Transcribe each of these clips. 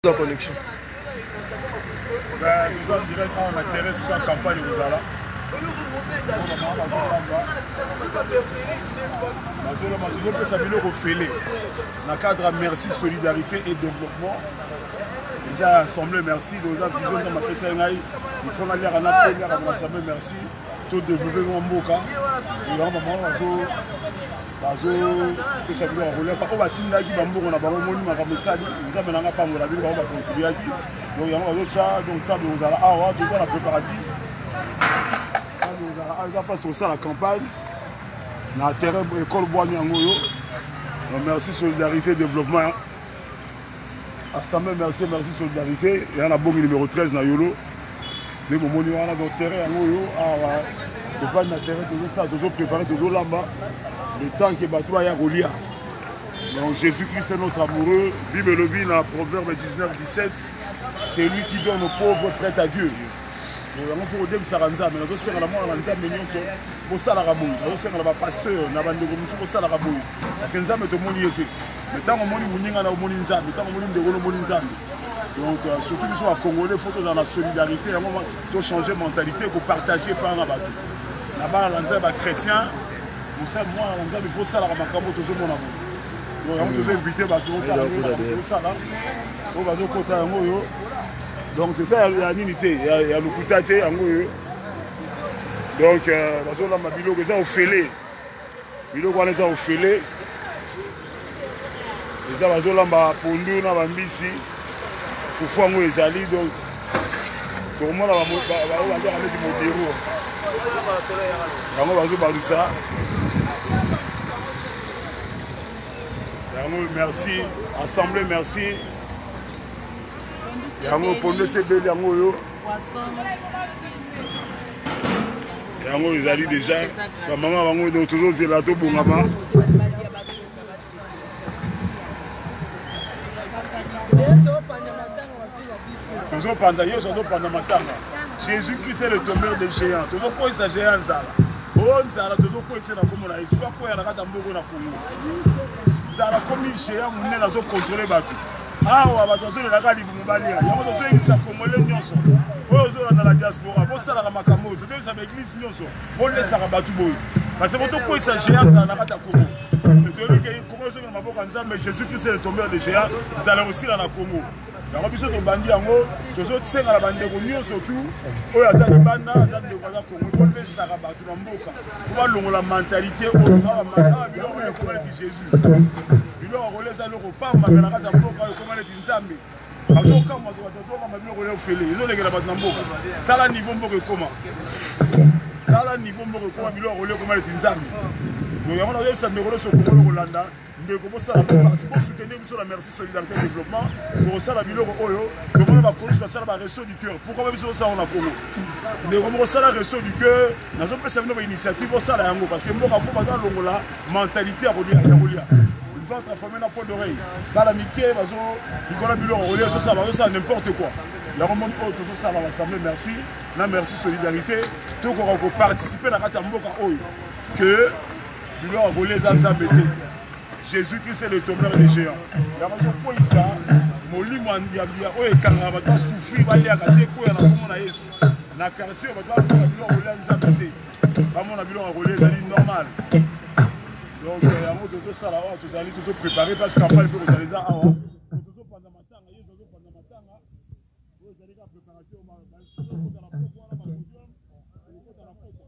La connexion. Nous sommes direct en intérêt sur la campagne de Zala. Dans le cadre merci, solidarité et développement. Déjà assemblée merci. Déjà vision dans ma il faut aller à la première assemblée merci. Tout développer mon mboka. Et là maman bazo que ça veut dire par contre batinda qui bambo na bango moni makambo sali nous avons na pas la ville ba contribuer donc yango bazo cha donc ça nous ala awa tout ça la préparatif nous ala passe ça la campagne na terrain école bois nyangoyo. Merci solidarité développement assemblée merci solidarité et on a bon numéro 13 na yolo mais mon moni wana dans terrain yangoyo awa de faire na terrain tout ça toujours préparer toujours là-bas. Le temps que Batoua ya Golia. Donc Jésus-Christ est notre amoureux. Bible le dit dans Proverbe 19-17. C'est lui qui donne aux pauvres prêts à Dieu. Donc il faut dire que ça ranza. Mais nous sommes à la mort à l'anza mais nous sommes au salaraboui. Nous sommes à la pasteur. Nous sommes au salaraboui. Parce que nous sommes au monde yété. Mais tant qu'on moni muninga na moni nzambe, tant qu'on moni ndegolo moni nzambe. Donc surtout nous sommes à Congolais, il faut dans la solidarité. Il faut changer de mentalité, il faut partager par un bateau. Là-bas l'anza chrétien. Moi, il faut ça, tout le monde. Donc, éviter donc, c'est ça, il y a une unité, il y a le coutaté. Donc, ça au fêlé. Il y a au fêlé. Et ça, il y a pondu, bambisi. Il faut faire les alliés. Donc, tout le monde va mettre mon bureau. Ça. Merci, assemblée, merci. Yango pondé c'est belle yango yo. Yango ils allaient déjà. La maman bango donc toujours c'est là tout bon maman. Toujours pendant yo surtout pendant matanga. Jésus-Christ est le tombeur des géants. Toujours quoi ça géant ça. Oh ça là toujours quoi c'est na comme là. Il faut quoi ya na kata mboko na Congo. Zala comme géant mouné nazo contrôler bato. Ah wa bato zo na kali mobali ya. Yango zo yisa Congolais nyonso. Oyo zo na la diaspora. Bo sala ka makambo. To te sa église nyonso. Bo lesa ka bato boy. Parce que boto ko ça géant za na kata Congo. To te ke Congo zo na maboko nzambe Jésus-Christ est le tombeur des géants. Zala aussi na Congo. Yango biso to bandi yango tozo tsenga la bande ko nyonso tout. Oyo aza de banda aza de kwa Congo. Bo lesa ka bato na mboka. Ko longo la mentalité o na mama biloko le ko di Jésus. Biloko ko lesa loko pa makana kata mboka ko mane di nzambe. Azoka mo to mabilo ko le fele. Izo lekela bato na mboka. Tala niveau mboka koma. Tala niveau mboka koma biloko ko le ko mane di nzambe. Donc yango na yo sa ndeko so ko ko landa. Pour soutenir la merci solidarité développement pour ça la biloko oyo comment va construire ça la resto du cœur pourquoi même ça on a Congo mais comment ça la resto du cœur n'a jamais pensé une initiative pour ça la yango parce que moi faut pas dans longola mentalité à Rolia il va transformer na point d'oreille dans la miké bazo Nicolas biloko Rolia ça n'importe quoi la remonte autre ça va l'assemblée merci na merci solidarité tout qu'on participer à la mboka oyo que biloko Rolia za baisser Jésus-Christ est le tombeur des géants. Il y a un ça, molimo andiabia oyo ekanga bato souffrir baliaka te ko ya na komona Yesu. Na quartier bato ba biloko rolia nzambe te. Ba mona biloko rolia ezali normal. Donc yango toto sala wa tozali toto préparer parce qu'après peut kozali za awa. Toto panda matanga, Yesu toto panda matanga. Oyo ezali ka préparation ma solo ko na poko wana ma podium. Ko na poko.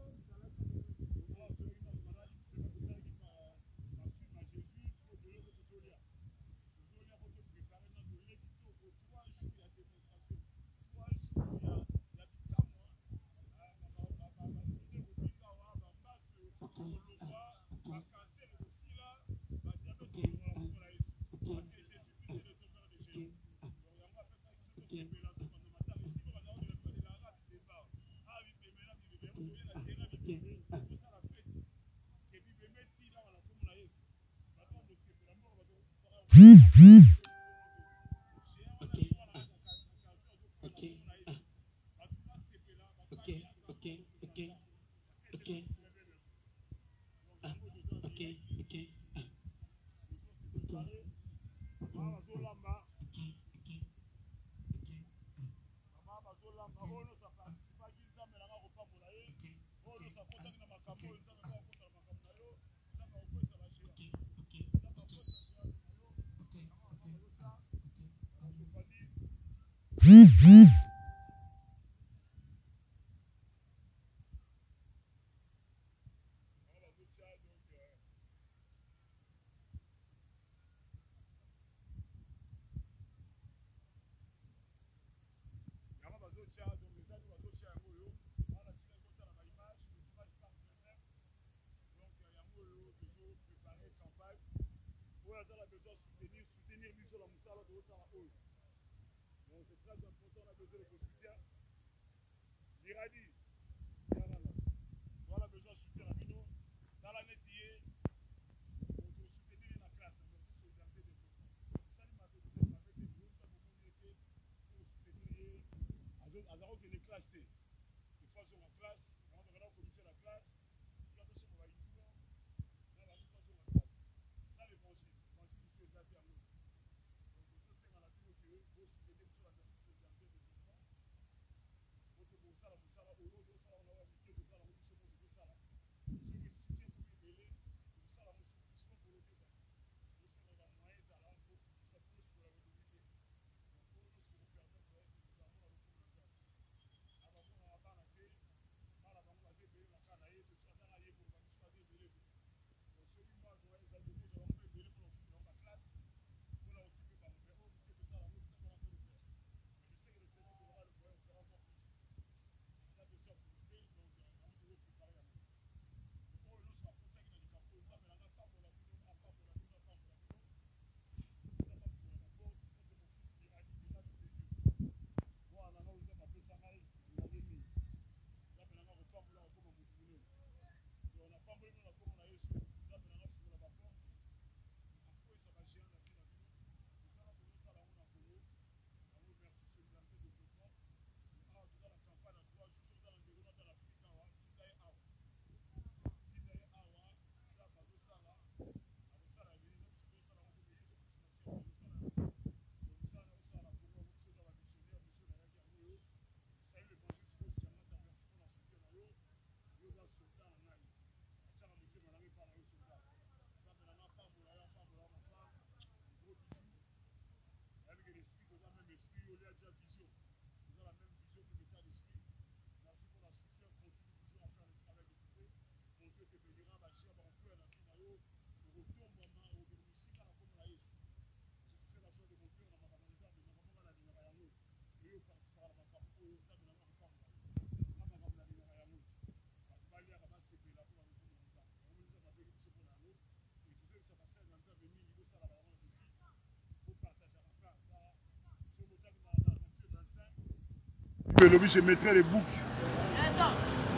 Je mettrai les boucs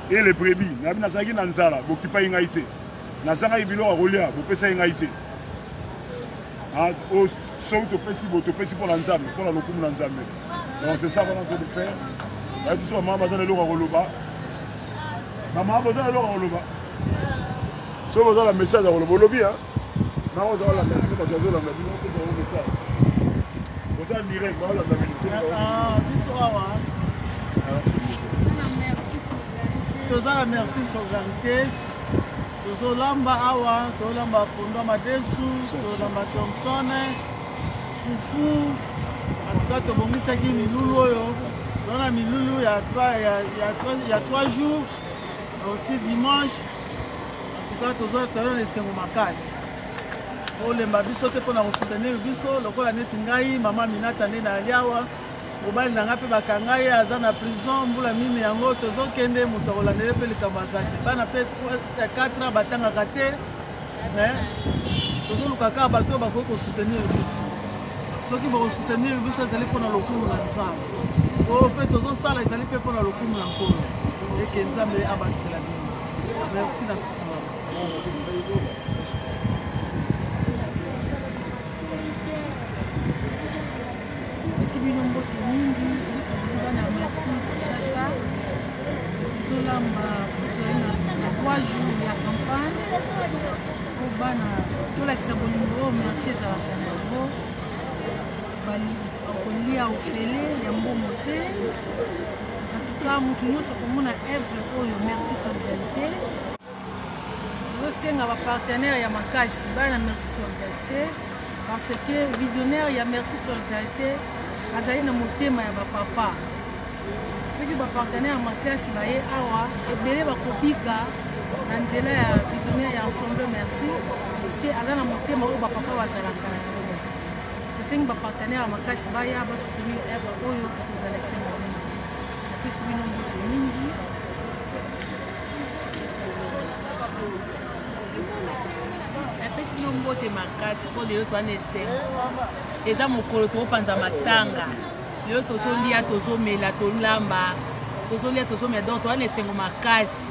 et les brebis. Nazaki Nanzala, Bokipa Ingaïté. Nazanga Ibilo à Rolia, Bopesa Ingaïté. Au son de Pessi pour l'ensemble, pour la locum l'ensemble. Donc c'est ça qu'on est en train de faire. Il y a tout ça, maman, besoin de l'eau à Roloba. Maman, besoin de l'eau à Roloba. Si vous avez un message à Roloba, lobby, hein. Non, vous avez la message, vous avez la message. Vous avez un direct, vous avez la message. Ah, bonsoir. Tozala merci solidarité. Tozolamba awa, tozolamba Pondo Madesu, tozolamba Thompson, Fufu. En tout cas, tobongisaki milulu oyo. Tozala milulu il y a 3 jours. Aussi dimanche. En tout cas, tozolala lesengo makasi. Olemba biso te pona kosoutenir biso lokola neti ngai mama Minata nde na aliawa. Mobali nanga pe bakanga ye aza na prison mbula mine yango tozokende moto akolandele mpe likambo azaki bana mpe 4 ans batangaka te mais tozoluka kaka bato bakoki kosoutenir biso soki bakosoutenir biso ezali mpona lokumu na nzambe oyo mpe tozosala ezali mpe mpona lokumu na nkolo eke nzambe abakisela bino merci na sutura bino mbote mingi bana merci Chassa tolamba na 3 jours ya campagne po bana tolakisa bolingo merci ezalaka na yango kolia ofele ya mbongo te cas mutu nyonso komona œuvre oyo merci solidarité tozosenga bapartenaire ya makasi bana merci solidarité parce que visionnaire ya merci solidarité azali na motema ya bapapa soki bapartenaire ya makasi baye awa ebele bakobika na nzela ya visionnaire ya ensemble merci parce que aza na motema oyo bapapa bazalaka na yango tosengi bapartenaire ya makasi baya basoutenir œuvre oyo ekozala esengo mingi napesi bino mbote mingi napesi bino mbote makasi mpo lelo twana esengo eza mokolo tokopanza matanga lelo tozolia tozomela tolamba tozolia tozomela donc twana esengo makasi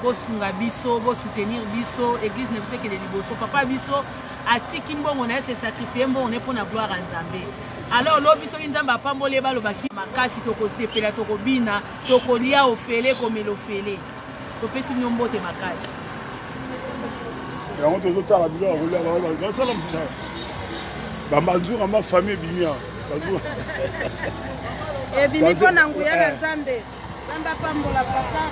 bosunga biso bosoutenir biso église ne biso ekende liboso papa biso atiki mbongo na ye se sacrifie mbongo ne mpo na gloire ya nzambe alors lobi soki nzambe apamboli balobaki makasi tokosepela tokobina tokolia ofele komela ofele topesi bino mbote makasi yango tozotala biloko kolia basala bamanzura ma famille bimia ebimi mpo na nguya na nzambe nzambe apambola papa